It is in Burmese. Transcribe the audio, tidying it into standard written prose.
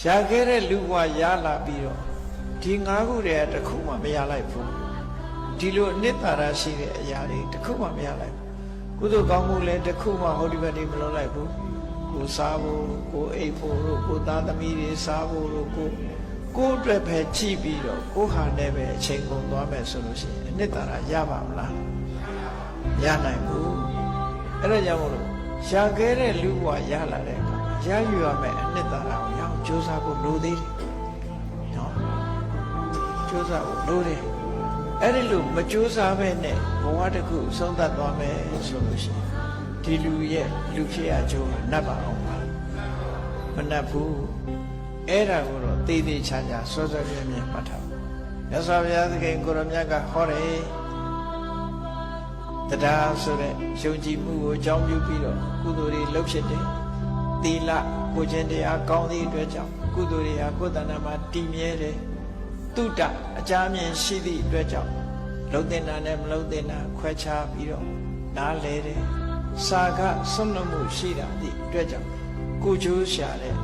ရှာခဲ့တဲ့လူဘဝရလာပြီးတော့ဒီ၅ခုတည်းတခုမှမရလိုက်ဘူးဒီလိုအနှစ်သာရရှိတဲ့အရာတွေတခုမှမရလိုက်ဘူးကုသိုလ်ကောင်းမှုလည်းတခုမှဟောဒီဘက်ဒီမလုပ်လိုက်ဘူးကိုစားဖို့ကိုအိပ်ဖို့ကိုသားသမီးတွေစားဖို့ကိုအတွက်ပဲကြည့်ပြီးတော့ကိုဟာနဲ့ပဲအချိန်ကုန်သွားမယ်ဆိုလို့ရှိရင်အနှစ်သာရရပါမလားရနိုင်ဘူးအဲ့ဒါကြောင့်မို့လို့ရှာခဲ့တဲ့လူဘဝရလာတဲ့အခါရယူရမယ်အနှစ်သာရကိုရအောင်ကြိုးစားဖို့လိုသေးတယ်နော်ကြိုးစားဖို့လိုတယ်အဲ့ဒီလိုမကြိုးစားပဲနဲ့ဘဝတစ်ခုဆုံးသက်သွားမယ်ဆိုလို့ရှိရင်ဒီလူရဲ့လူဖြစ်ရကြိုးနတ်ပါအောင်ပါမနတ်ဘူးအဲ့ဒါကိုတော့သေသေးချာချာစောစောပြင်းပြင်းမှတ်ထားမြတ်စွာဘုရားသခင်ကိုရမြတ်ကဟောတယ်တရားဆိုတဲ့ယုံကြည်မှုကိုအကြောင်းပြုပြီးတော့ကုသိုလ်တွေလုပ်ဖြစ်တယ်သီလကိုခြင်းတရားကောင်းသည့်အတွက်ကြောင့်ကုသိုလ်တွေဟာကိုယ်တဏ္ဍာမှာတည်မြဲတယ်တုဒ္ဒအကြမြင်ရှိသည့်အတွက်ကြောင့်လုံတဲ့နာနဲ့မလုံတဲ့နာခွဲခြားပြီးတော့နားလဲတယ်စာကဆွတ်လွတ်မှုရှိတာဒီအတွက်ကြောင့်ကိုကျိုးရှာတဲ့